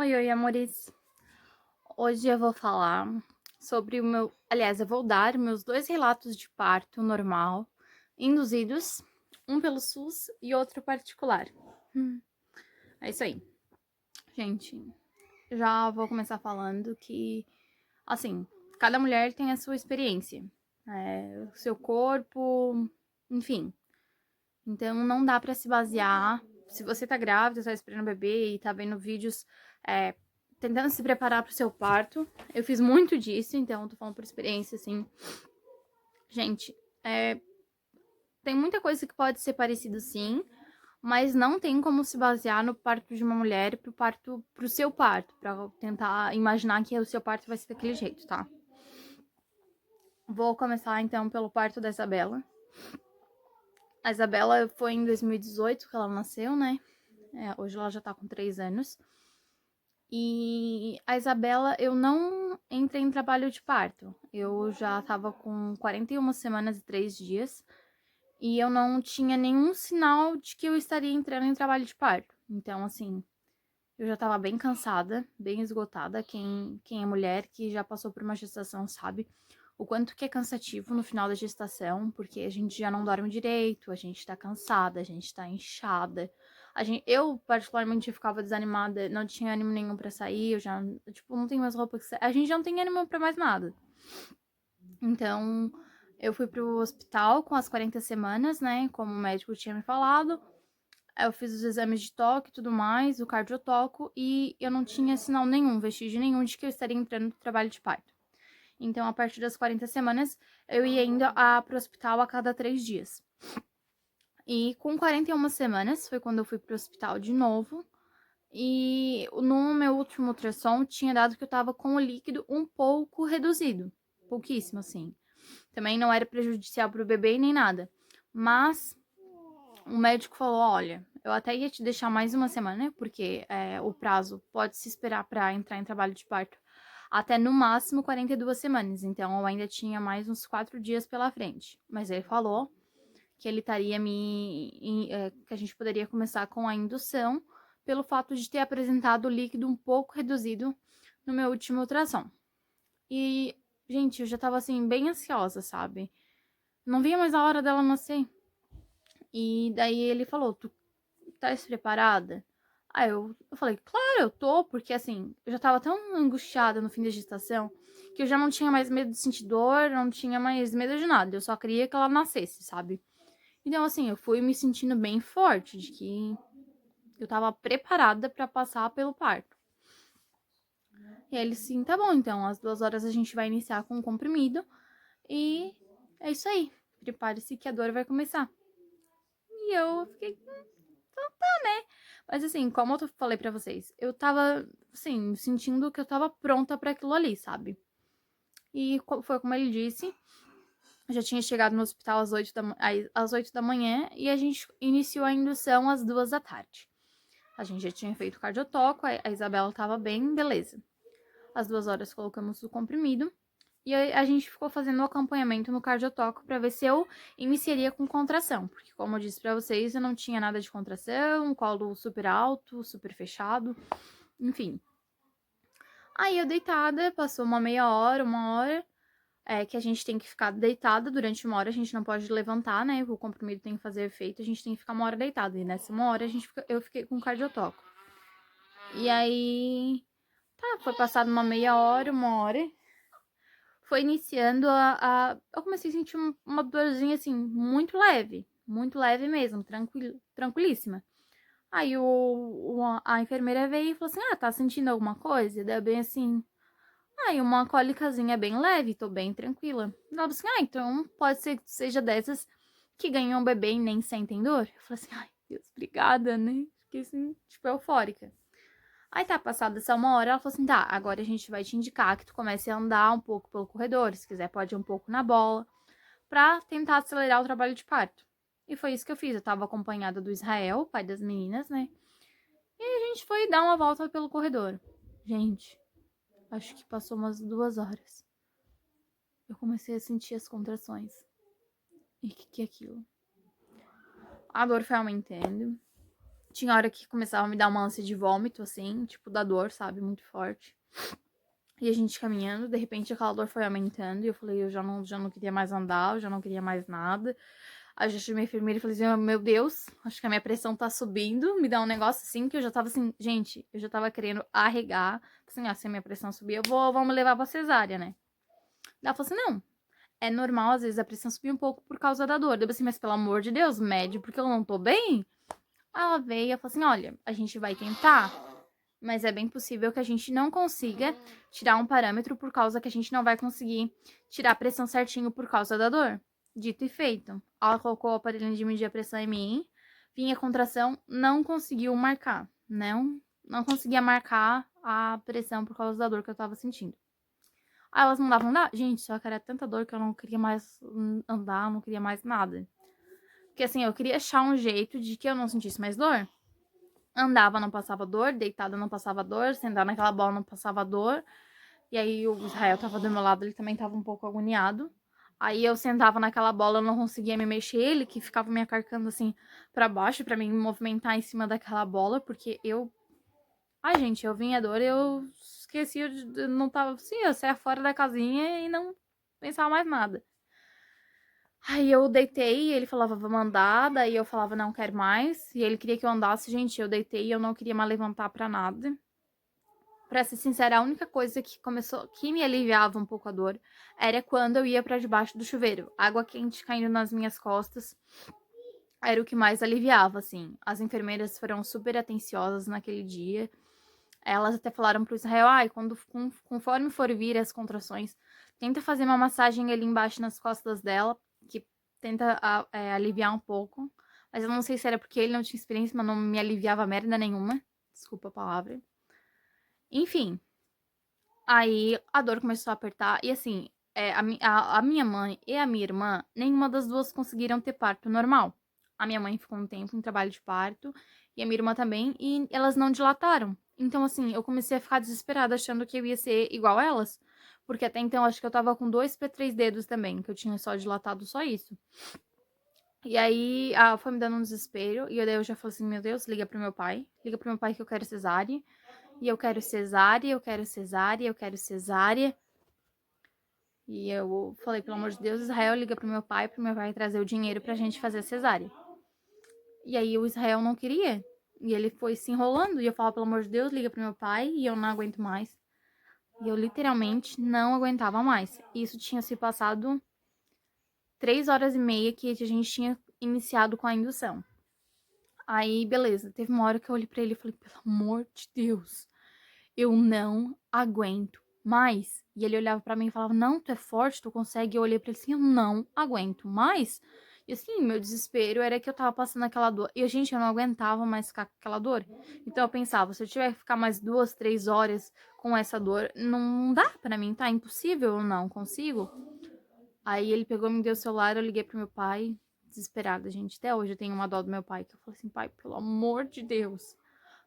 Oi, oi, amores. Hoje eu vou falar sobre o meu. Aliás, eu vou dar meus dois relatos de parto normal, induzidos, um pelo SUS e outro particular. Hum, É isso aí. Gente, já vou começar falando que, assim, cada mulher tem a sua experiência, o seu corpo, enfim. Então não dá pra se basear. Se você tá grávida, tá esperando o bebê e tá vendo vídeos é, tentando se preparar pro seu parto. Eu fiz muito disso, então tô falando por experiência, assim. Gente, tem muita coisa que pode ser parecido sim, mas não tem como se basear no parto de uma mulher pro seu parto, pra tentar imaginar que o seu parto vai ser daquele jeito, tá? Vou começar então pelo parto da Isabela. A Isabela foi em 2018 que ela nasceu, né? Hoje ela já tá com 3 anos. E a Isabela, eu não entrei em trabalho de parto. Eu já tava com 41 semanas e 3 dias. E eu não tinha nenhum sinal de que eu estaria entrando em trabalho de parto. Então, assim, eu já tava bem cansada, bem esgotada. Quem é mulher que já passou por uma gestação sabe o quanto que é cansativo no final da gestação, porque a gente já não dorme direito, a gente tá cansada, a gente tá inchada. Eu, particularmente, ficava desanimada, não tinha ânimo nenhum pra sair, eu já, tipo, não tenho mais roupa que a gente já não tem ânimo pra mais nada. Então, eu fui pro hospital com as 40 semanas, né, como o médico tinha me falado. Eu fiz os exames de toque e tudo mais, o cardiotoco, e eu não tinha sinal nenhum, vestígio nenhum de que eu estaria entrando no trabalho de parto. Então, a partir das 40 semanas, eu ia indo pro hospital a cada 3 dias. E com 41 semanas foi quando eu fui pro hospital de novo. E no meu último ultrassom tinha dado que eu tava com o líquido um pouco reduzido. Pouquíssimo, assim. Também não era prejudicial pro bebê nem nada. Mas o médico falou: olha, eu até ia te deixar mais uma semana, né? Porque o prazo pode se esperar para entrar em trabalho de parto até no máximo 42 semanas. Então eu ainda tinha mais uns 4 dias pela frente. Mas ele falou que ele estaria que a gente poderia começar com a indução pelo fato de ter apresentado o líquido um pouco reduzido no meu último ultrassom. E, gente, eu já tava assim, bem ansiosa, sabe? Não via mais a hora dela nascer. E daí ele falou: tu tá preparada? Aí eu falei, claro, eu tô, porque assim, eu já tava tão angustiada no fim da gestação que eu já não tinha mais medo de sentir dor, não tinha mais medo de nada, eu só queria que ela nascesse, sabe? Então, assim, eu fui me sentindo bem forte de que eu tava preparada para passar pelo parto. E aí ele, sim, tá bom, então, às 2 horas a gente vai iniciar com o comprimido e é isso aí, prepare-se que a dor vai começar. E eu fiquei, mas assim, como eu falei pra vocês, eu tava, assim, sentindo que eu tava pronta pra aquilo ali, sabe? E foi como ele disse, eu já tinha chegado no hospital às 8 da manhã e a gente iniciou a indução às 2 da tarde. A gente já tinha feito cardiotoco, a Isabela tava bem, beleza. Às 2 horas colocamos o comprimido e a gente ficou fazendo o acompanhamento no cardiotoco para ver se eu iniciaria com contração, porque como eu disse para vocês, eu não tinha nada de contração, colo super alto, super fechado, enfim. Aí eu deitada, passou uma meia hora, uma hora, que a gente tem que ficar deitada durante uma hora, a gente não pode levantar, né? O comprimido tem que fazer efeito, a gente tem que ficar uma hora deitada. E nessa uma hora eu fiquei com cardiotoco. E aí, tá, foi passado uma hora, foi iniciando eu comecei a sentir uma dorzinha assim, muito leve mesmo, tranquilíssima. Aí a enfermeira veio e falou assim: ah, tá sentindo alguma coisa? Daí eu bem assim, uma cólicazinha bbem leve, tô bem tranquila. Ela falou assim: ah, então pode ser que seja dessas que ganham um bebê e nem sentem dor. Eu falei assim: ai, Deus, obrigada, né? Fiquei assim, tipo, eufórica. Aí tá, passada essa uma hora, ela falou assim: tá, agora a gente vai te indicar que tu comece a andar um pouco pelo corredor. Se quiser, pode ir um pouco na bola, pra tentar acelerar o trabalho de parto. E foi isso que eu fiz. Eu tava acompanhada do Israel, pai das meninas, né? E a gente foi dar uma volta pelo corredor. Gente, acho que passou umas 2 horas. Eu comecei a sentir as contrações. E o que é aquilo? A dor foi aumentando. Tinha hora que começava a me dar uma ânsia de vômito, assim, tipo, da dor, sabe? Muito forte. E a gente caminhando, de repente aquela dor foi aumentando. E eu falei, eu já não queria mais andar, eu já não queria mais nada. Aí eu já chamei a enfermeira e falei assim, meu Deus, acho que a minha pressão tá subindo. Me dá um negócio assim, que eu já tava assim, gente, eu já tava querendo arregar. Assim, se a minha pressão subir, vamos levar pra cesárea, né? Ela falou assim, não, é normal, às vezes, a pressão subir um pouco por causa da dor. Eu assim, mas pelo amor de Deus, mede, porque eu não tô bem. Aí ela veio e falou assim, olha, a gente vai tentar, mas é bem possível que a gente não consiga tirar um parâmetro por causa que a gente não vai conseguir tirar a pressão certinho por causa da dor. Dito e feito. Ela colocou o aparelho de medir a pressão em mim, vinha a contração, não conseguiu marcar. Não conseguia marcar a pressão por causa da dor que eu tava sentindo. Aí elas mandavam andar. Gente, só que era tanta dor que eu não queria mais andar, não queria mais nada. Porque assim, eu queria achar um jeito de que eu não sentisse mais dor. Andava, não passava dor, deitada, não passava dor, sentar naquela bola, não passava dor. E aí o Israel tava do meu lado, ele também tava um pouco agoniado. Aí eu sentava naquela bola, eu não conseguia me mexer, ele que ficava me acarcando assim pra baixo, pra mim me movimentar em cima daquela bola, porque eu. Ai, gente, eu vinha dor, eu esquecia de. Não tava. Sim, eu saía fora da casinha e não pensava mais nada. Aí eu deitei, ele falava, vamos andar, daí eu falava, não quero mais. E ele queria que eu andasse, gente, eu deitei e eu não queria mais levantar pra nada. Pra ser sincera, a única coisa que me aliviava um pouco a dor era quando eu ia pra debaixo do chuveiro. Água quente caindo nas minhas costas era o que mais aliviava, assim. As enfermeiras foram super atenciosas naquele dia. Elas até falaram pro Israel, conforme for vir as contrações, tenta fazer uma massagem ali embaixo nas costas dela, que tenta aliviar um pouco. Mas eu não sei se era porque ele não tinha experiência, mas não me aliviava merda nenhuma. Desculpa a palavra. Enfim, aí a dor começou a apertar. E assim, a minha mãe e a minha irmã, nenhuma das duas conseguiram ter parto normal. A minha mãe ficou um tempo em trabalho de parto e a minha irmã também, e elas não dilataram. Então, assim, eu comecei a ficar desesperada achando que eu ia ser igual a elas. Porque até então acho que eu tava com 2 para 3 dedos também, que eu tinha só dilatado só isso. E aí foi me dando um desespero. E daí eu já falei assim: meu Deus, liga pro meu pai. Liga pro meu pai que eu quero cesárea. E eu quero cesárea, eu quero cesárea, eu quero cesárea. E eu falei, pelo amor de Deus, Israel, liga pro meu pai trazer o dinheiro pra gente fazer a cesárea. E aí o Israel não queria. E ele foi se enrolando. E eu falava, pelo amor de Deus, liga pro meu pai. E eu não aguento mais. E eu literalmente não aguentava mais. Isso tinha se passado 3 horas e meia que a gente tinha iniciado com a indução. Aí, beleza. Teve uma hora que eu olhei pra ele e falei, pelo amor de Deus, eu não aguento mais. E ele olhava pra mim e falava, não, tu é forte, tu consegue. Eu olhei pra ele assim, eu não aguento mais. E assim, meu desespero era que eu tava passando aquela dor. E, gente, eu não aguentava mais ficar com aquela dor. Então eu pensava, se eu tiver que ficar mais 2, 3 horas com essa dor, não dá pra mim, tá? Impossível, eu não consigo. Aí ele pegou, me deu o celular, eu liguei pro meu pai, desesperada, gente. Até hoje eu tenho uma dó do meu pai, que eu falei assim, pai, pelo amor de Deus,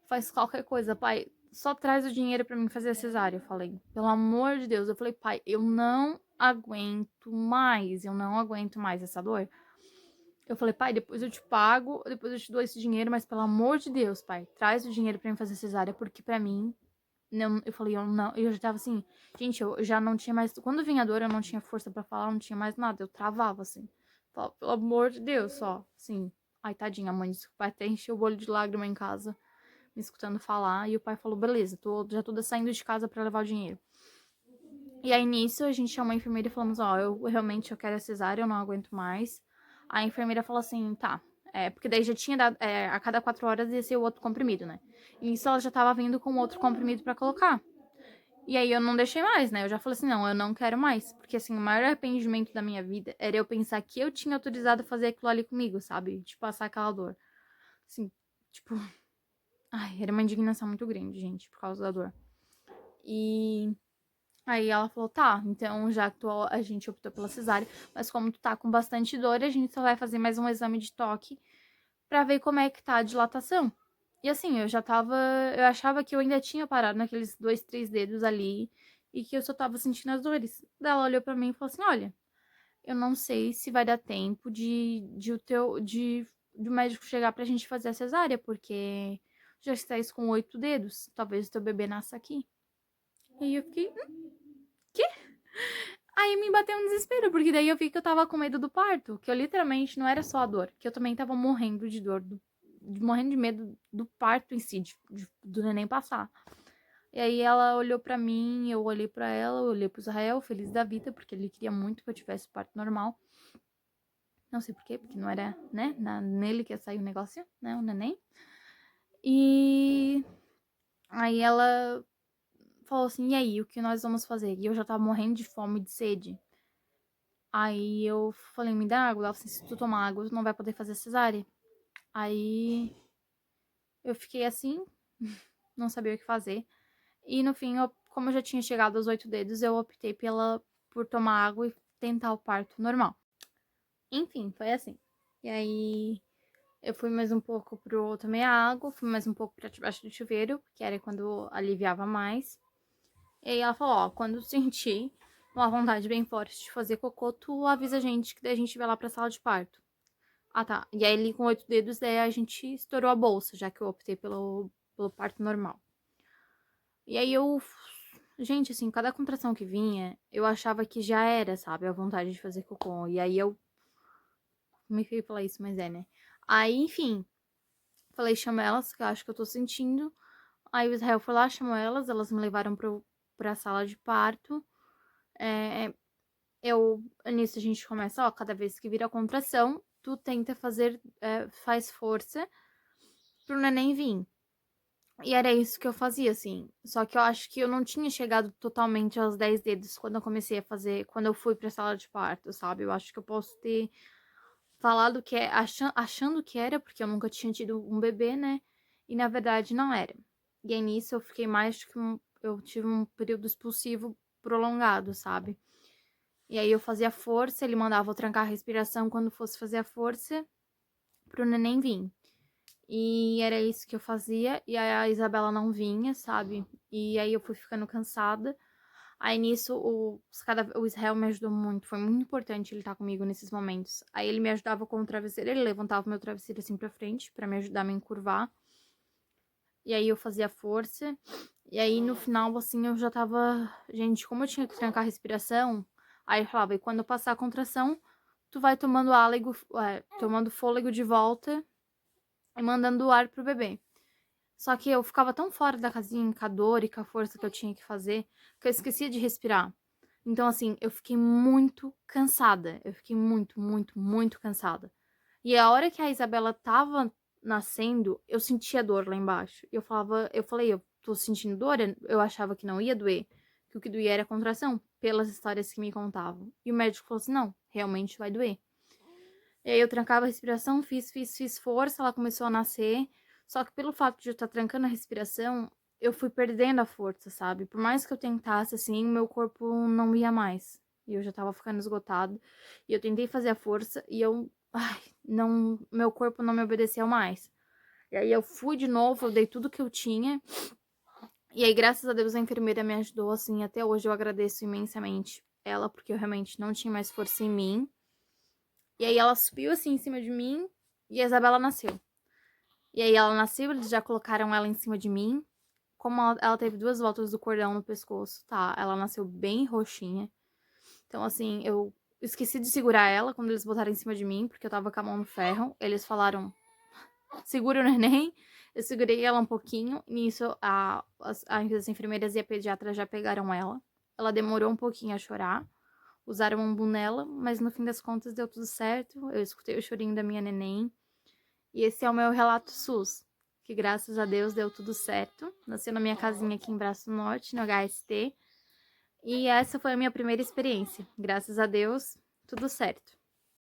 faz qualquer coisa, pai. Só traz o dinheiro pra mim fazer a cesárea, eu falei. Pelo amor de Deus. Eu falei, pai, eu não aguento mais. Eu não aguento mais essa dor. Eu falei, pai, depois eu te pago, depois eu te dou esse dinheiro, mas pelo amor de Deus, pai, traz o dinheiro pra mim fazer a cesárea, porque pra mim, não, eu falei, eu não, eu já tava assim, gente, eu já não tinha mais, quando vinha a dor, eu não tinha força pra falar, eu não tinha mais nada, eu travava, assim. Falava, pelo amor de Deus, só, assim. Ai, tadinha, mãe, desculpa, até encheu o olho de lágrima em casa me escutando falar, e o pai falou, beleza, já tô saindo de casa pra levar o dinheiro. E aí, nisso, a gente chamou a enfermeira e falamos, eu realmente quero a cesárea, eu não aguento mais. A enfermeira falou assim, tá, porque daí já tinha dado, a cada 4 horas ia ser o outro comprimido, né? E isso ela já tava vindo com outro comprimido pra colocar. E aí eu não deixei mais, né? Eu já falei assim, não, eu não quero mais. Porque assim, o maior arrependimento da minha vida era eu pensar que eu tinha autorizado a fazer aquilo ali comigo, sabe? De passar aquela dor. Assim, tipo, ai, era uma indignação muito grande, gente, por causa da dor. E aí ela falou, tá, então já que a gente optou pela cesárea, mas como tu tá com bastante dor, a gente só vai fazer mais um exame de toque pra ver como é que tá a dilatação. E assim, eu achava que eu ainda tinha parado naqueles 2, 3 dedos ali e que eu só tava sentindo as dores. Daí ela olhou pra mim e falou assim, olha, eu não sei se vai dar tempo de de o médico chegar pra gente fazer a cesárea, porque já estás com 8 dedos, talvez o teu bebê nasça aqui. E aí eu fiquei, quê? Aí me bateu um desespero, porque daí eu vi que eu tava com medo do parto, que eu literalmente não era só a dor, que eu também tava morrendo de dor, morrendo de medo do parto em si, do neném passar. E aí ela olhou pra mim, eu olhei pra ela, eu olhei pro Israel, feliz da vida, porque ele queria muito que eu tivesse parto normal. Não sei por quê, porque não era, né, nele que ia sair o negócio, né, o neném. E aí ela falou assim, e aí, o que nós vamos fazer? E eu já tava morrendo de fome e de sede. Aí eu falei, me dá água. Ela falou assim, se tu tomar água, tu não vai poder fazer cesárea. Aí eu fiquei assim, não sabia o que fazer. E no fim, como eu já tinha chegado aos 8 dedos, eu optei por tomar água e tentar o parto normal. Enfim, foi assim. E aí eu fui mais um pouco tomei água, fui mais um pouco pra debaixo do chuveiro, que era quando aliviava mais. E aí ela falou, ó, quando sentir uma vontade bem forte de fazer cocô, tu avisa a gente, que daí a gente vai lá pra sala de parto. Ah, tá. E aí ali com 8 dedos, daí a gente estourou a bolsa, já que eu optei pelo parto normal. E aí gente, assim, cada contração que vinha, eu achava que já era, sabe, a vontade de fazer cocô. E aí eu me fui falar isso, mas é, né? Aí, enfim, falei, chama elas, que eu acho que eu tô sentindo. Aí o Israel foi lá, chamou elas me levaram pra sala de parto. É, nisso a gente começa, ó, cada vez que vira contração, tu tenta faz força pro neném vir. E era isso que eu fazia, assim. Só que eu acho que eu não tinha chegado totalmente aos 10 dedos quando eu comecei a fazer, quando eu fui pra sala de parto, sabe? Eu acho que eu posso ter falado que achando que era, porque eu nunca tinha tido um bebê, né? E na verdade não era. E aí nisso eu fiquei mais que eu tive um período expulsivo prolongado, sabe? E aí eu fazia força, ele mandava eu trancar a respiração quando fosse fazer a força pro neném vir. E era isso que eu fazia, e aí a Isabela não vinha, sabe? E aí eu fui ficando cansada. Aí nisso o Israel me ajudou muito, foi muito importante ele estar comigo nesses momentos. Aí ele me ajudava com o travesseiro, ele levantava o meu travesseiro assim pra frente, pra me ajudar a me encurvar. E aí eu fazia força. E aí no final, assim, eu já tava. Gente, como eu tinha que trancar a respiração, aí eu falava, e quando eu passar a contração, tu vai tomando fôlego de volta e mandando o ar pro bebê. Só que eu ficava tão fora da casinha, com a dor e com a força que eu tinha que fazer, que eu esquecia de respirar. Então, assim, eu fiquei muito cansada. Eu fiquei muito, muito, muito cansada. E a hora que a Isabela tava nascendo, eu sentia dor lá embaixo. Eu falei, eu tô sentindo dor? Eu achava que não ia doer. Que o que doía era a contração, pelas histórias que me contavam. E o médico falou assim: não, realmente vai doer. E aí eu trancava a respiração, fiz força, ela começou a nascer. Só que pelo fato de eu estar trancando a respiração, eu fui perdendo a força, sabe? Por mais que eu tentasse, assim, meu corpo não ia mais. E eu já tava ficando esgotado. E eu tentei fazer a força e não, meu corpo não me obedeceu mais. E aí eu fui de novo, eu dei tudo que eu tinha. E aí, graças a Deus, a enfermeira me ajudou, assim, até hoje eu agradeço imensamente ela, porque eu realmente não tinha mais força em mim. E aí ela subiu assim em cima de mim e a Isabela nasceu. E aí ela nasceu, eles já colocaram ela em cima de mim. Como ela teve 2 voltas do cordão no pescoço, tá? Ela nasceu bem roxinha. Então, assim, eu esqueci de segurar ela quando eles botaram em cima de mim, porque eu tava com a mão no ferro. Eles falaram, segura o neném. Eu segurei ela um pouquinho. Nisso, as enfermeiras e a pediatra já pegaram ela. Ela demorou um pouquinho a chorar. Usaram um umbu nela, mas no fim das contas deu tudo certo. Eu escutei o chorinho da minha neném. E esse é o meu relato SUS, que graças a Deus deu tudo certo. Nasceu na minha casinha aqui em Braço Norte, no HST. E essa foi a minha primeira experiência. Graças a Deus, tudo certo.